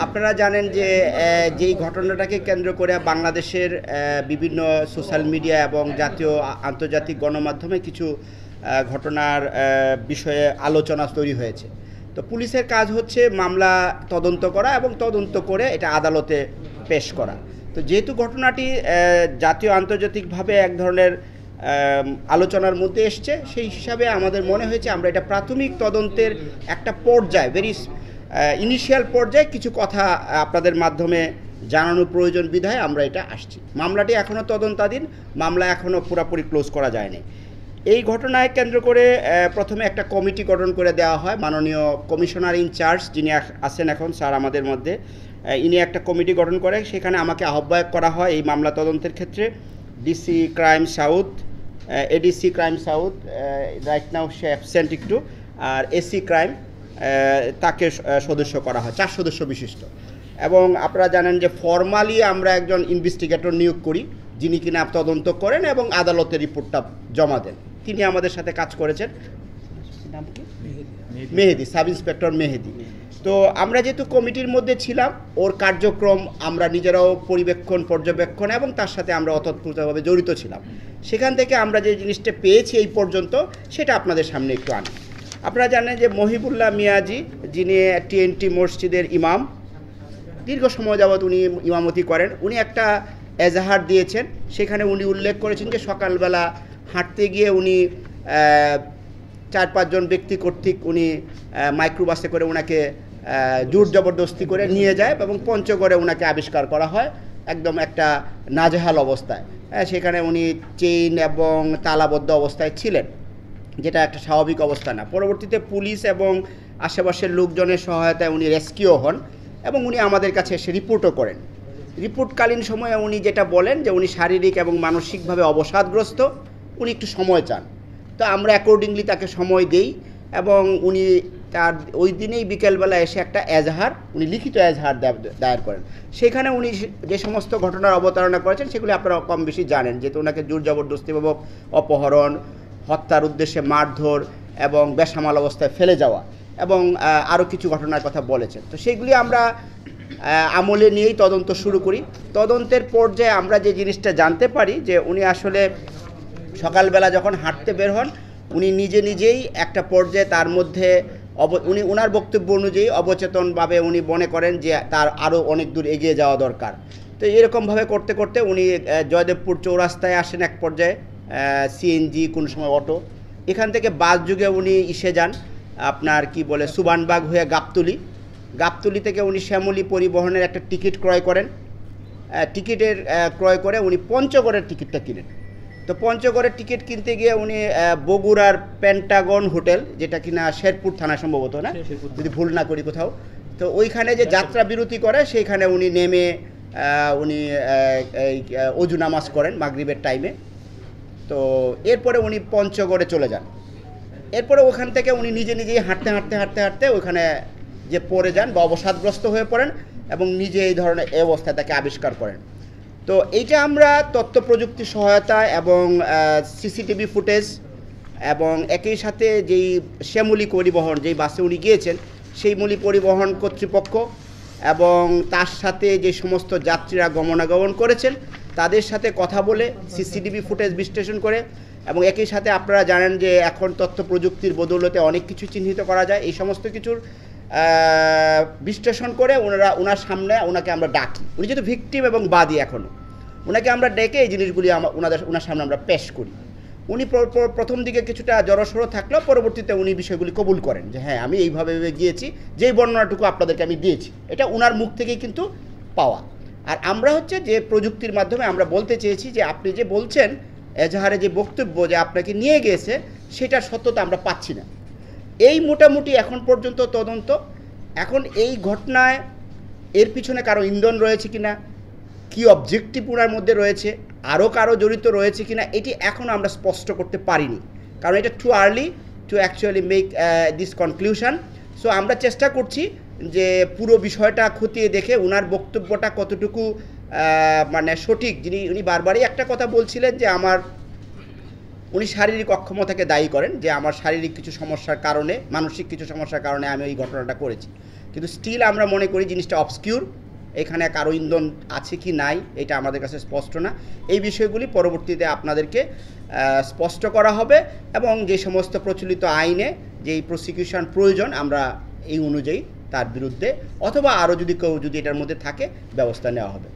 আপনারা জানেন যে যেই ঘটনাটাকে কেন্দ্র করে বাংলাদেশের বিভিন্ন সোশ্যাল মিডিয়া এবং জাতীয় আন্তর্জাতিক গণমাধ্যমে কিছু ঘটনার বিষয়ে আলোচনা তৈরি হয়েছে। তো পুলিশের কাজ হচ্ছে মামলা তদন্ত করা এবং তদন্ত করে এটা আদালতে পেশ করা। তো যেহেতু ঘটনাটি জাতীয় আন্তর্জাতিকভাবে এক ধরনের আলোচনার মধ্যে এসছে, সেই হিসাবে আমাদের মনে হয়েছে আমরা এটা প্রাথমিক তদন্তের একটা পর্যায়ে ইনিশিয়াল পর্যায়ে কিছু কথা আপনাদের মাধ্যমে জানানো প্রয়োজন বিধায় আমরা এটা আসছি। মামলাটি এখনও তদন্তাধীন, মামলা এখনও পুরোপুরি ক্লোজ করা যায়নি। এই ঘটনায় কেন্দ্র করে প্রথমে একটা কমিটি গঠন করে দেওয়া হয়। মাননীয় কমিশনার ইনচার্জ যিনি আছেন এখন স্যার আমাদের মধ্যে, ইনি একটা কমিটি গঠন করে, সেখানে আমাকে আহ্বায়ক করা হয় এই মামলা তদন্তের ক্ষেত্রে। DC crime south, ADC crime south right now say absent একটু, আর এসি ক্রাইম তাকে সদস্য করা হয়, 4 সদস্য বিশিষ্ট। এবং আপনারা জানেন যে ফর্মালি আমরা একজন ইনভেস্টিগেটর নিয়োগ করি যিনি কিনা তদন্ত করেন এবং আদালতে রিপোর্টটা জমা দেন। তিনি আমাদের সাথে কাজ করেছেন, নাম কি? মেহেদি, সাব ইন্সপেক্টর মেহেদি। তো আমরা যেহেতু কমিটির মধ্যে ছিলাম, ওর কার্যক্রম আমরা নিজেরাও পর্যবেক্ষণ এবং তার সাথে আমরা অতপ্রতভাবে জড়িত ছিলাম। সেখান থেকে আমরা যে জিনিসটা পেয়েছি এই পর্যন্ত সেটা আপনাদের সামনে একটু আনি। আপনারা জানেন যে মহিবুল্লাহ মিয়াজি, যিনি টিএনটি মসজিদের ইমাম, দীর্ঘ সময় যাবৎ উনি ইমামতি করেন, উনি একটা এজাহার দিয়েছেন। সেখানে উনি উল্লেখ করেছেন যে সকালবেলা হাঁটতে গিয়ে উনি 4-5 জন ব্যক্তি কর্তৃক উনি মাইক্রোবাসে করে ওনাকে জোর জবরদস্তি করে নিয়ে যায় এবং পঞ্চগড়ে ওনাকে আবিষ্কার করা হয় একদম একটা নাজেহাল অবস্থায়। সেখানে উনি চেইন এবং তালাবদ্ধ অবস্থায় ছিলেন, যেটা একটা স্বাভাবিক অবস্থা না। পরবর্তীতে পুলিশ এবং আশেপাশের লোকজনের সহায়তায় উনি রেস্কিউ হন এবং উনি আমাদের কাছে এসে রিপোর্টও করেন। রিপোর্টকালীন সময়ে উনি যেটা বলেন যে উনি শারীরিক এবং মানসিকভাবে অবসাদগ্রস্ত, উনি একটু সময় চান। তো আমরা অ্যাকর্ডিংলি তাকে সময় দেই এবং উনি তার ওই দিনেই বিকেলবেলা এসে একটা এজাহার, উনি লিখিত এজাহার দায়ের করেন। সেখানে উনি যে সমস্ত ঘটনার অবতারণা করেছেন সেগুলি আপনারা কম বেশি জানেন, যেহেতু ওনাকে জোর জবরদস্তিপূর্বক অপহরণ, হত্যার উদ্দেশ্যে মারধর এবং বেসামাল অবস্থায় ফেলে যাওয়া এবং আরও কিছু ঘটনার কথা বলেছেন। তো সেইগুলি আমরা আমলে নিয়েই তদন্ত শুরু করি। তদন্তের পর্যায়ে আমরা যে জিনিসটা জানতে পারি যে উনি আসলে সকালবেলা যখন হাঁটতে বের হন, উনি নিজেই একটা পর্যায়ে তার মধ্যে উনি ওনার বক্তব্য অনুযায়ী অবচেতনভাবে উনি মনে করেন যে তার আরও অনেক দূর এগিয়ে যাওয়া দরকার। তো এরকমভাবে করতে করতে উনি জয়দেবপুর চৌরাস্তায় আসেন এক পর্যায়ে, সিএনজি কোনো সময় অটো, এখান থেকে বাস যুগে উনি এসে যান আপনার কি বলে সুবানবাগ হয়ে গাবতলী থেকে উনি শ্যামলী পরিবহনের একটা টিকিট ক্রয় করেন। টিকিটের ক্রয় করে উনি পঞ্চগড়ের টিকিটটা কিনেন। তো পঞ্চগড়ের টিকিট কিনতে গিয়ে উনি বগুড়ার পেন্টাগন হোটেল, যেটা কিনা শেরপুর থানা সম্ভবত, না যদি ভুল না করি কোথাও, তো ওইখানে যে যাত্রা বিরতি করে সেইখানে উনি নেমে উনি অজু নামাজ করেন মাগরিবের টাইমে। তো এরপরে উনি পঞ্চগড়ে চলে যান। এরপরে ওখান থেকে উনি নিজেই হাঁটতে ওখানে যে পড়ে যান বা অবসাদগ্রস্ত হয়ে পড়েন এবং নিজে এই ধরনের অবস্থায় তাকে আবিষ্কার করেন। তো এইটা আমরা তথ্য প্রযুক্তি সহায়তা এবং সিসিটিভি ফুটেজ এবং একই সাথে যেই শ্যামলী পরিবহন, যেই বাসে উনি গিয়েছেন সেই পরিবহন কর্তৃপক্ষ এবং তার সাথে যে সমস্ত যাত্রীরা গমনাগমন করেছেন তাদের সাথে কথা বলে সিসিটিভি ফুটেজ বিশ্লেষণ করে এবং একই সাথে আপনারা জানেন যে এখন তথ্য প্রযুক্তির বদৌলতে অনেক কিছু চিহ্নিত করা যায়, এই সমস্ত কিছুর বিশ্লেষণ করে ওনার সামনে ওনাকে আমরা ডাকি। উনি যেহেতু ভিকটিম এবং বাদী, এখনও ওনাকে আমরা ডেকে এই জিনিসগুলি ওনার সামনে আমরা পেশ করি। উনি প্রথম দিকে কিছুটা জড়সড় থাকলেও পরবর্তীতে উনি বিষয়গুলি কবুল করেন যে হ্যাঁ আমি এইভাবে গিয়েছি, যেই বর্ণনাটুকু আপনাদেরকে আমি দিয়েছি এটা ওনার মুখ থেকেই কিন্তু পাওয়া। আর আমরা হচ্ছে যে প্রযুক্তির মাধ্যমে আমরা বলতে চেয়েছি যে আপনি যে বলছেন এজাহারে যে বক্তব্য যে আপনাকে নিয়ে গিয়েছে সেটার সত্যতা আমরা পাচ্ছি না। এই মোটামুটি এখন পর্যন্ত তদন্ত। এখন এই ঘটনায় এর পিছনে কারো ইন্ধন রয়েছে কিনা, কি অবজেক্টিভ ওনার মধ্যে রয়েছে, আরও কারো জড়িত রয়েছে কিনা, এটি এখন আমরা স্পষ্ট করতে পারিনি, কারণ এটা too early two actually make this conclusion. So আমরা চেষ্টা করছি যে পুরো বিষয়টা খতিয়ে দেখে ওনার বক্তব্যটা কতটুকু মানে সঠিক। উনি বারবারই একটা কথা বলছিলেন যে উনি শারীরিক অক্ষমতাকে দায়ী করেন, যে আমার শারীরিক কিছু সমস্যার কারণে, মানসিক কিছু সমস্যার কারণে আমি এই ঘটনাটা করেছি। কিন্তু স্টিল আমরা মনে করি জিনিসটা অবসকিউর, এখানে কারো ইন্ধন আছে কি নাই এটা আমাদের কাছে স্পষ্ট না। এই বিষয়গুলি পরবর্তীতে আপনাদেরকে স্পষ্ট করা হবে এবং যে সমস্ত প্রচলিত আইনে যেই প্রসিকিউশন প্রয়োজন আমরা এই অনুযায়ী তার বিরুদ্ধে অথবা আরও যদি কেউ যদি এটার মধ্যে থাকে ব্যবস্থা নেওয়া হবে।